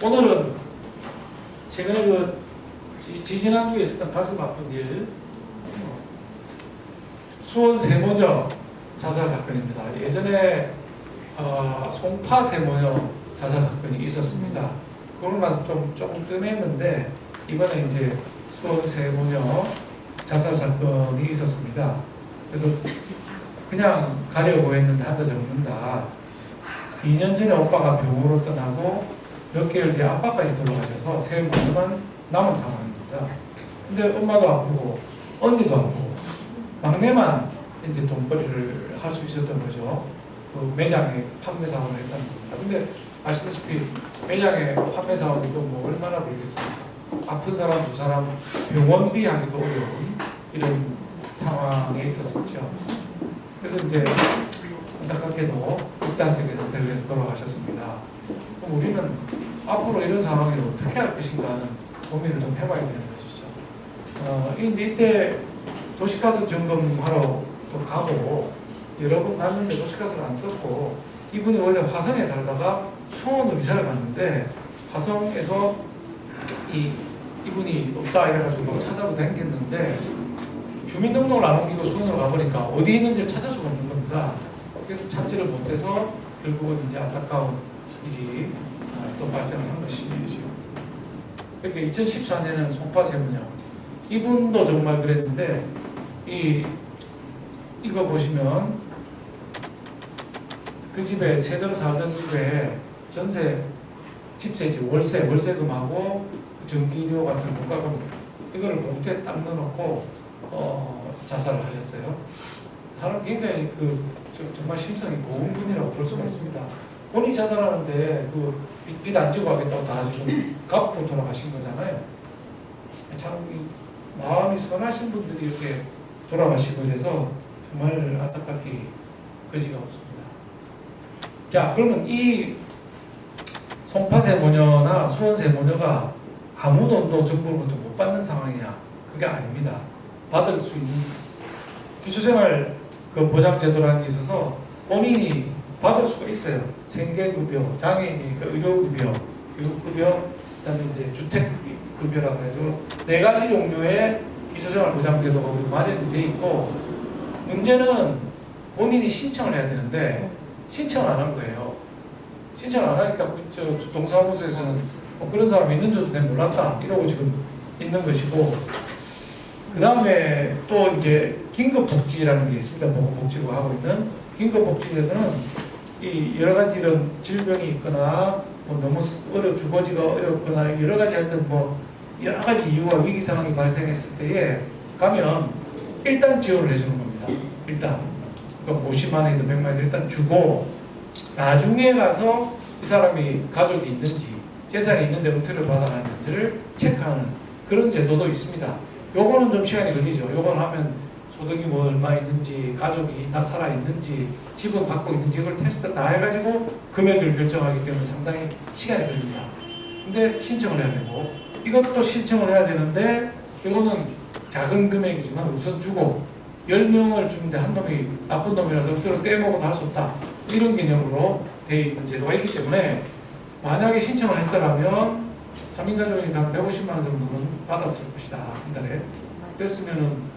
오늘은 최근에 지지난주에 있었던 가슴 아픈 일, 수원 세모녀 자살 사건입니다. 예전에 송파 세모녀 자살 사건이 있었습니다. 그러고 나서 조금 뜸했는데 이번에 이제 수원 세모녀 자살 사건이 있었습니다. 그래서 그냥 가려고 했는데 한자 적는다. 2년 전에 오빠가 병으로 떠나고 몇 개월 뒤에 아빠까지 돌아가셔서 세 분만 남은 상황입니다. 근데 엄마도 아프고 언니도 아프고 막내만 이제 돈벌이를 할 수 있었던 거죠. 그 매장에 판매 사업을 했다는 겁니다. 근데 아시다시피 매장에 판매 사업이 뭐 얼마나 벌겠습니까? 아픈 사람 두 사람 병원비 하기도 어려운 이런 상황에 있었었죠. 그래서 이제 안타깝게도 극단적인 선택을 해서 돌아가셨습니다. 그럼 우리는 앞으로 이런 상황을 어떻게 할 것인가 하는 고민을 좀 해봐야 되는 것이죠. 이때 도시가스 점검하러 또 가고 여러 번 갔는데 도시가스를 안 썼고 이분이 원래 화성에 살다가 수원으로 이사를 갔는데 화성에서 이분이 없다 이래가지고 찾아보 다녔는데 주민등록을 안 옮기고 수원으로 가보니까 어디 있는지를 찾을 수가 없는 겁니다. 그래서 찾지를 못해서 결국은 이제 안타까운 일이 또 발생을 한 것이죠. 그러니까 2014년에는 송파 세모녀 이분도 정말 그랬는데 이거 보시면 그 집에 세대로 살던 집에 전세 집세지 월세금하고 전기료 같은 공과금 이거를 봉투에 딱 넣어놓고 자살을 하셨어요. 사람 굉장히 정말 심성이 고운 분이라고 볼 수가 있습니다. 본인이 자살하는데 빚 안 지고 하겠다고 다 지금 갚고 돌아가신 거잖아요. 참 마음이 선하신 분들이 이렇게 돌아가시고 이래서 정말 안타깝게 거지가 없습니다. 자, 그러면 이 송파 세모녀나 수원 세모녀가 아무 돈도 정부로부터 못 받는 상황이냐? 그게 아닙니다. 받을 수 있는 기초생활 보장제도라는 게 있어서 본인이 받을 수가 있어요. 생계급여, 장애인이니까 의료급여, 교육급여, 그다음에 이제 주택급여라고 해서 4가지 종류의 기초생활 보장제도가 마련이 돼 있고 문제는 본인이 신청을 해야 되는데 신청을 안 한 거예요. 신청을 안 하니까 동사무소에서는 그런 사람이 있는 줄도 내가 몰랐다 이러고 지금 있는 것이고 그 다음에 또 이제 긴급복지라는 게 있습니다. 보건복지부 하고 있는 긴급복지제도는 이 여러 가지 이런 질병이 있거나 너무 주거지가 어렵거나 여러 가지 하여튼 여러 가지 이유와 위기 상황이 발생했을 때에 가면 일단 지원을 해주는 겁니다. 일단 50만 원이든 100만 원 일단 주고 나중에 가서 이 사람이 가족이 있는지 재산이 있는데 은퇴를 받아가는지를 체크하는 그런 제도도 있습니다. 요거는 좀 시간이 걸리죠. 요거는 하면 소득이 얼마 있는지 가족이 살아 있는지 집은 갖고 있는지 이걸 테스트 다 해가지고 금액을 결정하기 때문에 상당히 시간이 걸립니다. 근데 신청을 해야 되고 이것도 신청을 해야 되는데 이거는 작은 금액이지만 우선 주고 10명을 주는데 한 놈이 나쁜 놈이라서 그대로 떼먹어도 할 수 없다. 이런 개념으로 되어 있는 제도가 있기 때문에 만약에 신청을 했더라면 3인 가족이 한 150만 원 정도는 받았을 것이다. 한 달에. 그랬으면은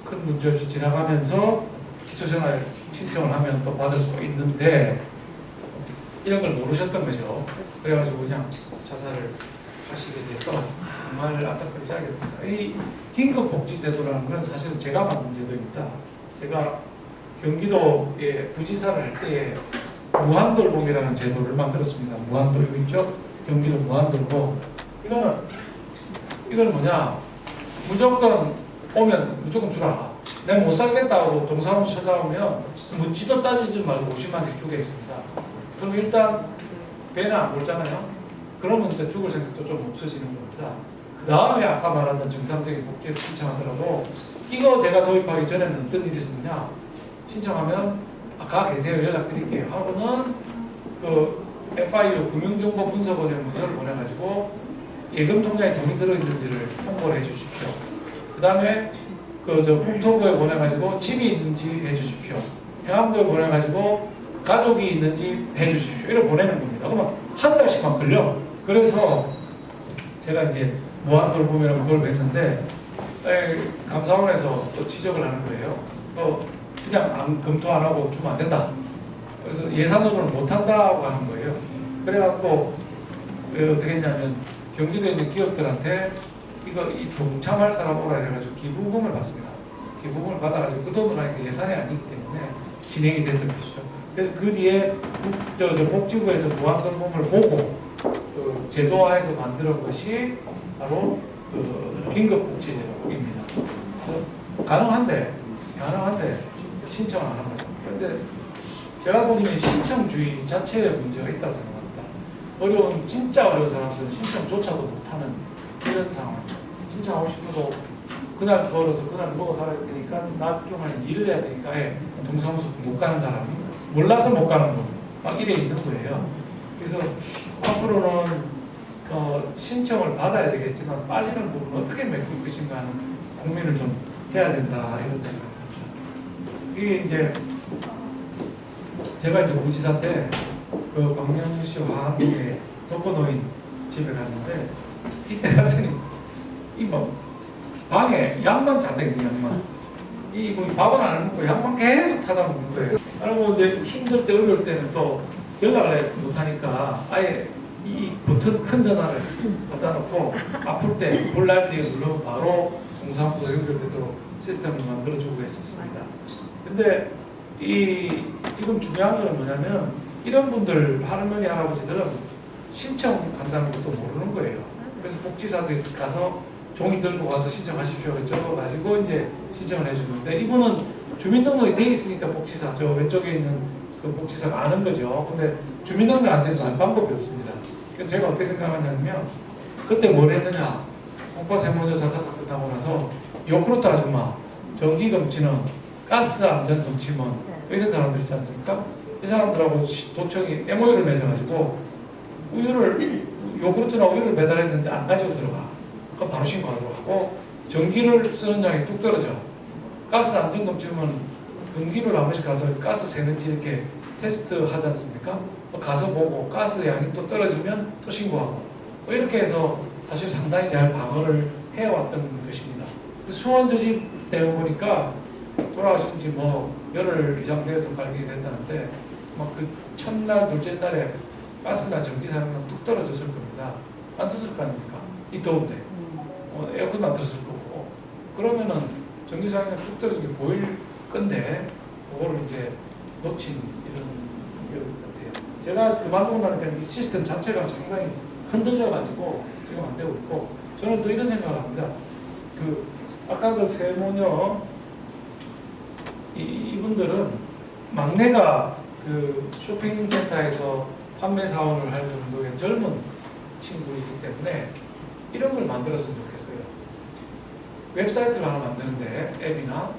큰 문제 없이 지나가면서 기초생활 신청을 하면 또 받을 수가 있는데 이런 걸 모르셨던 거죠. 그래가지고 그냥 자살을 하시게 돼서 정말 안타깝게 자겠습니다. 이 긴급복지제도라는 건 사실은 제가 만든 제도입니다. 제가 경기도에 부지사를 할 때에 무한돌봄이라는 제도를 만들었습니다. 무한돌봄 있죠? 경기도 무한돌봄. 이거는 뭐냐? 무조건 오면 무조건 주라. 내가 못 살겠다고 동사무소 찾아오면 묻지도 따지지 말고 50만 원씩 주겠습니다. 그럼 일단 배는 안 골잖아요. 그러면 이제 죽을 생각도 좀 없어지는 겁니다. 그 다음에 아까 말했던 정상적인 복지를 신청하더라도 이거 제가 도입하기 전에는 어떤 일이 있었냐? 신청하면 가 계세요. 연락드릴게요. 하고는 FIU 금융정보분석원에 문서를 보내가지고 예금 통장에 돈이 들어있는지를 홍보를 해주십시오. 그 다음에 국토부에 보내가지고 집이 있는지 해주십시오. 행안부에 보내가지고 가족이 있는지 해주십시오. 이렇게 보내는 겁니다. 그러면 한 달씩만 걸려. 그래서 제가 이제 무한돌봄이라고 그걸 했는데 감사원에서 또 지적을 하는 거예요. 그냥 검토 안 하고 주면 안 된다. 그래서 예산으로는 못 한다고 하는 거예요. 그래갖고 어떻게 했냐면 경기도에 있는 기업들한테 이 동참할 사람 오라 해가지고 기부금을 받습니다. 기부금을 받아가지고 그 돈은 아니고 예산이 아니기 때문에 진행이 됐던 것이죠. 그래서 그 뒤에 복지부에서 무한돌봄을 보고 제도화해서 만든 것이 바로 긴급복지제도입니다. 그래서 가능한데 신청을 안 한 거죠. 그런데 제가 보기에는 신청주의 자체에 문제가 있다고 생각합니다. 진짜 어려운 사람들은 신청조차도 못하는 이런 상황이죠. 신청하고 싶어도 그날 걸어서 그날 먹어 살아야 되니까 낮 중간에 일을 해야 되니까 동사무소 못 가는 사람이 몰라서 못 가는 거 막 이래 있는 거예요. 그래서 앞으로는 신청을 받아야 되겠지만 빠지는 부분을 어떻게 메꿀 것인가 하는 고민을 좀 해야 된다 이런 생각합니다. 이게 이제 제가 이제 부지사 때 광명시 화학동에 독거노인 집에 갔는데 이때 갔더니 방에 약만 잔뜩 있는 약만 밥은 안 먹고 약만 계속 타다 먹는 거예요. 그리고 이제 힘들 때 어려울 때는 또 연락을 못 하니까 아예 이 버튼 큰 전화를 갖다 놓고 아플 때 불날 때 누르면 바로 동사무소 연결되도록 시스템을 만들어주고 했었습니다. 근데 지금 중요한 건 뭐냐면 이런 분들 할머니 할아버지들은 신청한다는 것도 모르는 거예요. 그래서 복지사들 가서 종이 들고 가서 신청하십시오. 적어가지고 이제 신청을 해주는데 이분은 주민등록이 돼 있으니까 복지사 저 왼쪽에 있는 그 복지사가 아는 거죠. 근데 주민등록이 안 돼서 알 방법이 없습니다. 그래서 제가 어떻게 생각하냐면 그때 뭘 했느냐 송파 세모저 자사가 끝나고 나서 요크루트 아줌마 전기검진원 가스안전검침원 이런 사람들 있지 않습니까? 이 사람들하고 도청이 MOU를 맺어가지고 요구르트나 우유를 배달했는데 안 가지고 들어가. 그럼 바로 신고하도록 하고 전기를 쓰는 양이 뚝 떨어져. 가스 안전검침은 분기별 한 번씩 가서 가스 새는지 이렇게 테스트 하지 않습니까? 가서 보고 가스 양이 또 떨어지면 또 신고하고 이렇게 해서 사실 상당히 잘 방어를 해왔던 것입니다. 수원 저집 때문에 보니까 돌아가신 지 열흘 이상 되어서 발견이 됐다는데 그 첫날 둘째 날에 가스나 전기 사용量뚝 떨어졌을 겁니다. 안 썼을 거 아닙니까? 이 더운데 에어컨도 안 틀었을 거고 그러면은 전기 사용량 뚝 떨어진 게 보일 건데 그거를 이제 놓친 이런 같아요. 제가 그만두고 나니까 이 시스템 자체가 상당히 흔들려가지고 지금 안 되고 있고 저는 또 이런 생각을 합니다. 아까 그 세모녀 이분들은 막내가 쇼핑센터에서 판매 사원을 할 정도의 젊은 친구이기 때문에 이런 걸 만들었으면 좋겠어요. 웹사이트를 하나 만드는데 앱이나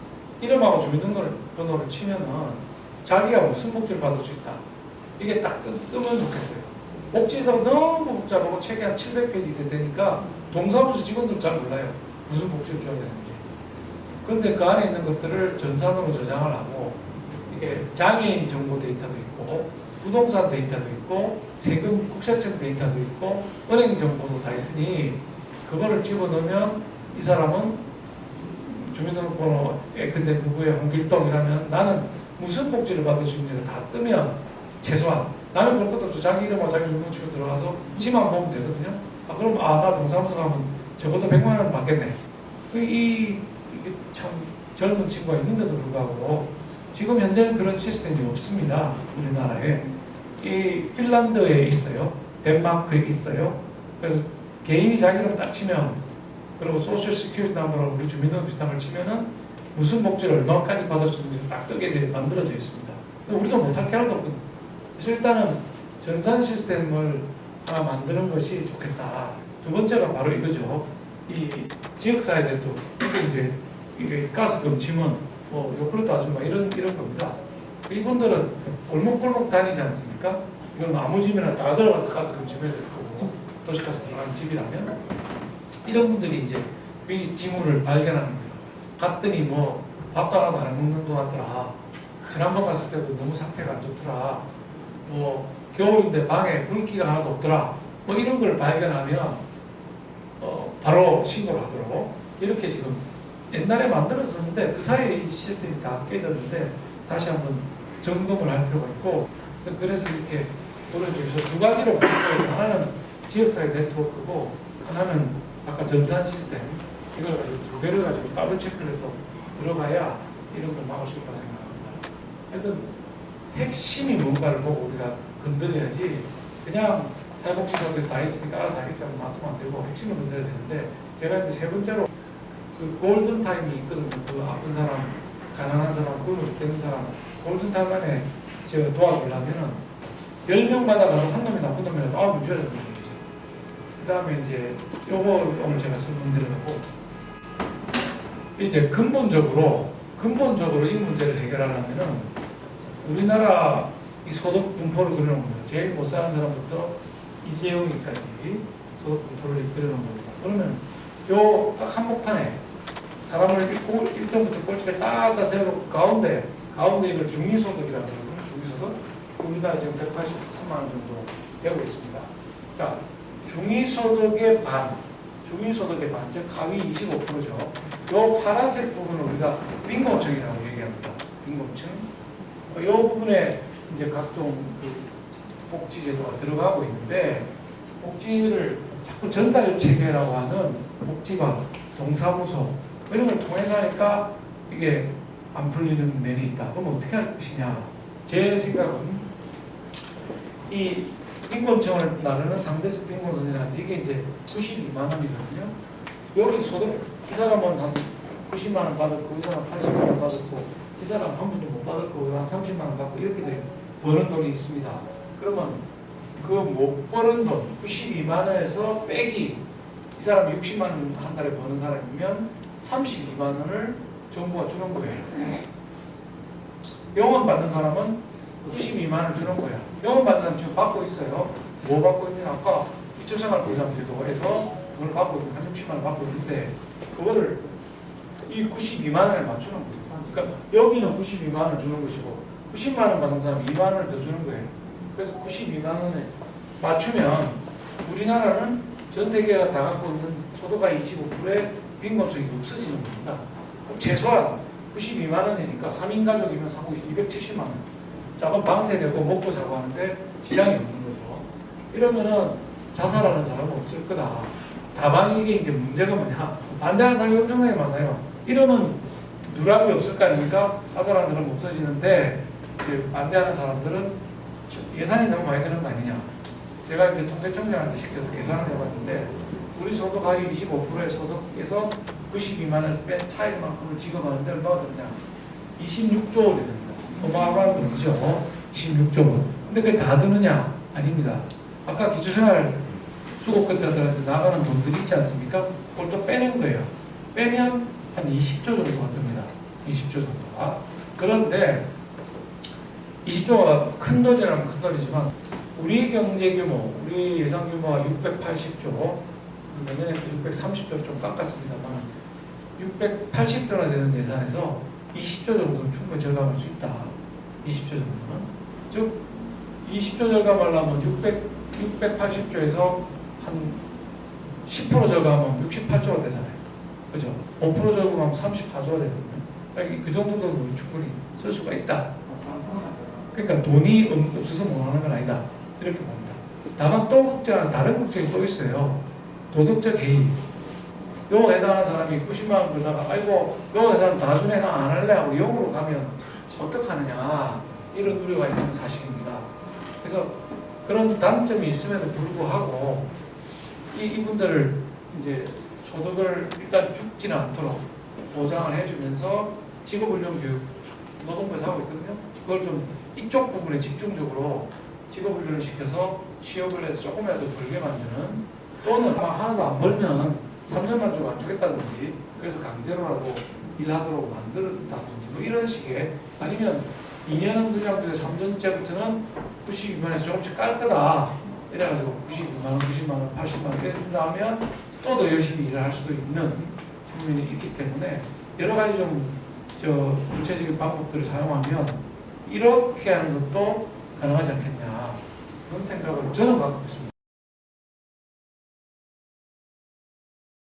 이름하고 주민등록번호를 치면은 자기가 무슨 복지를 받을 수 있다. 이게 딱 뜨면 좋겠어요. 복지도 너무 복잡하고 책이 한 700페이지 되니까 동사무소 직원들 잘 몰라요. 무슨 복지를 줘야 되는지. 그런데 그 안에 있는 것들을 전산으로 저장을 하고 이게 장애인 정보 데이터도 있고 부동산 데이터도 있고 세금 국세청 데이터도 있고 은행 정보도 다 있으니 그거를 집어넣으면 이 사람은 주민등록번호에 근데 누구의 홍길동이라면 나는 무슨 복지를 받을 수 있는지 다 뜨면 최소한 남의 볼 것도 없어 자기 이름하고 자기 주민등록증 들어가서 지만 보면 되거든요. 그럼 나 동사무소 가면 적어도 100만 원 받겠네. 이게 참 젊은 친구가 있는데도 불구하고 지금 현재는 그런 시스템이 없습니다. 우리나라에. 이 핀란드에 있어요. 덴마크에 있어요. 그래서 개인이 자기 이름 딱 치면 그리고 소셜 시큐리티 넘버라고 우리 주민등록 비슷한 치면은 무슨 복지를 얼마까지 받을 수 있는지 딱 뜨게 만들어져 있습니다. 우리도 못할 게 하나도 없거든요. 그래서 일단은 전산 시스템을 하나 만드는 것이 좋겠다. 두 번째가 바로 이거죠. 이 지역사회들도 이게 가스 검침은 요크루트 아줌마 이런 겁니다. 이분들은 골목골목 다니지 않습니까? 이건 아무 집이나 다 들어가서 가스 검침해야 될 거고 도시가스 들어가는 집이라면 이런 분들이 이제 이 징후를 발견하는 거예요. 갔더니 밥도 하나도 안 먹는 것 같더라. 지난번 갔을 때도 너무 상태가 안 좋더라. 겨울인데 방에 불기가 하나도 없더라. 뭐 이런 걸 발견하면 바로 신고를 하도록 이렇게 지금 옛날에 만들었었는데 그 사이에 이 시스템이 다 깨졌는데 다시 한번 점검을 할 필요가 있고 그래서 이렇게 보여주셔서 두 가지로 보여요. 하나는 지역사회 네트워크고 하나는 아까 전산 시스템 이걸 가지고 두 개를 가지고 더블 체크를 해서 들어가야 이런 걸 막을 수 있다고 생각합니다. 하여튼 핵심이 뭔가를 보고 우리가 건드려야지 그냥 사회복지사들이 다 있으니까 알아서 하겠지 하고 놔두면 안 되고 핵심을 건드려야 되는데 제가 이제 세 번째로 그 골든타임이 있거든요. 그 아픈 사람, 가난한 사람, 굶어 죽겠는 사람 골든타임 안에 제가 도와주려면은 10명 받아가서 한 놈이 나쁜 놈이라도 9명 줘야 된다는 얘기죠. 그 다음에 이제 요거 오늘 제가 설명드리려고 이제 근본적으로 이 문제를 해결하려면은 우리나라 이 소득 분포를 그려놓은 거예요. 제일 못 사는 사람부터 이재용이까지 소득 분포를 그려놓은 겁니다. 그러면 요 딱 한복판에 사람을 1등부터 꼴찌까지 딱 세우고 가운데 이걸 중위소득이라고 그러거든요. 중위소득. 우리나라 지금 183만 원 정도 되고 있습니다. 자, 중위소득의 반, 즉 하위 25%죠. 요 파란색 부분을 우리가 빈곤층이라고 얘기합니다. 빈곤층. 이 부분에 이제 각종 그 복지제도가 들어가고 있는데 복지를 자꾸 전달 체계라고 하는 복지관, 동사무소 이런 걸 통해서 하니까 이게 안 풀리는 면이 있다. 그럼 어떻게 할 것이냐? 제 생각은 이 빈곤층을 나누는 상대적 빈곤선이라는데 이게 이제 92만 원이거든요. 여기 소득 이 사람은 한 90만 원 받았고 이 사람 80만 원 받았고 이 사람 한 푼도 못 받을 거고 한 30만 원 받고 이렇게 돼 버는 돈이 있습니다. 그러면 그 못 버는 돈 92만 원에서 빼기 이 사람 60만 원 한 달에 버는 사람이면 32만 원을 정부가 주는 거예요. 영원 받는 사람은 92만 원을 주는 거야. 영원 받는 사람 지금 받고 있어요. 뭐 받고 있냐? 아까 기초생활보장제도에서 그걸 받고 있는 30만 원 받고 있는데 그거를 이 92만 원에 맞추는 거예요. 그러니까 여기는 92만 원을 주는 것이고 90만 원 받는 사람은 2만 원을 더 주는 거예요. 그래서 92만 원에 맞추면 우리나라는 전 세계가 다 갖고 있는 소득의 25%의 빈곤층이 없어지는 겁니다. 그럼 최소한 92만 원이니까 3인 가족이면 상호 270만 원. 자, 그럼 방세 내고 먹고 자고 하는데 지장이 없는 거죠. 이러면은 자살하는 사람은 없을 거다. 다만 이게 이제 문제가 뭐냐? 반대하는 사람이 엄청나게 많아요. 이러면 누락이 없을 거 아닙니까? 자살하는 사람은 없어지는데 이제 반대하는 사람들은 예산이 너무 많이 드는 거 아니냐? 제가 이제 통계청장한테 시켜서 계산을 해봤는데 우리 소득 하위 25%의 소득에서 92만 원에서 뺀 차이만큼을 지급하는데 얼마가 드느냐? 26조 원이 됩니다. 어마어마한 돈이죠. 26조 원. 근데 그게 다 드느냐? 아닙니다. 아까 기초생활 수급권자들한테 나가는 돈들이 있지 않습니까? 그걸 또 빼는 거예요. 빼면 한 20조 정도가 듭니다. 20조 정도가. 그런데 20조가 큰 돈이라면 큰 돈이지만 우리 경제 규모, 우리 예상 규모가 680조, 내년에 630조를 좀 깎았습니다만 680조나 되는 예산에서 20조 정도는 충분히 절감할 수 있다. 20조 정도는. 즉 20조 절감하려면 680조에서 한 10% 절감하면 68조가 되잖아요. 그죠? 5% 절감하면 34조가 되거든요. 그러니까 그 정도 돈은 충분히 쓸 수가 있다. 그러니까 돈이 없어서 못하는 건 아니다. 이렇게 봅니다. 다만 또 걱정은 다른 걱정이 또 있어요. 도덕적 해이. 요 해당하는 사람이 90만 원 벌다가 아이고 요 사람 다 주네 나 안 할래 하고 영으로 가면 어떡하느냐 이런 우려가 있는 사실입니다. 그래서 그런 단점이 있음에도 불구하고 이분들을 이제 소득을 일단 죽지는 않도록 보장을 해주면서 직업훈련 교육 노동부에서 하고 있거든요. 그걸 좀 이쪽 부분에 집중적으로 직업훈련을 시켜서 취업을 해서 조금이라도 벌게 만드는 또는 하나도 안 벌면 3년만 주고 안 주겠다든지 그래서 강제로라도 일하도록 만들었다든지 뭐 이런 식의 아니면 2년은 그냥 3년째부터는 92만원에서 조금씩 깔 거다 이래가지고 92만원, 90만원, 80만원 이래준다 하면 또 더 열심히 일을 할 수도 있는 국민이 있기 때문에 여러 가지 좀 구체적인 방법들을 사용하면 이렇게 하는 것도 가능하지 않겠냐 그런 생각을 저는 갖고 있습니다.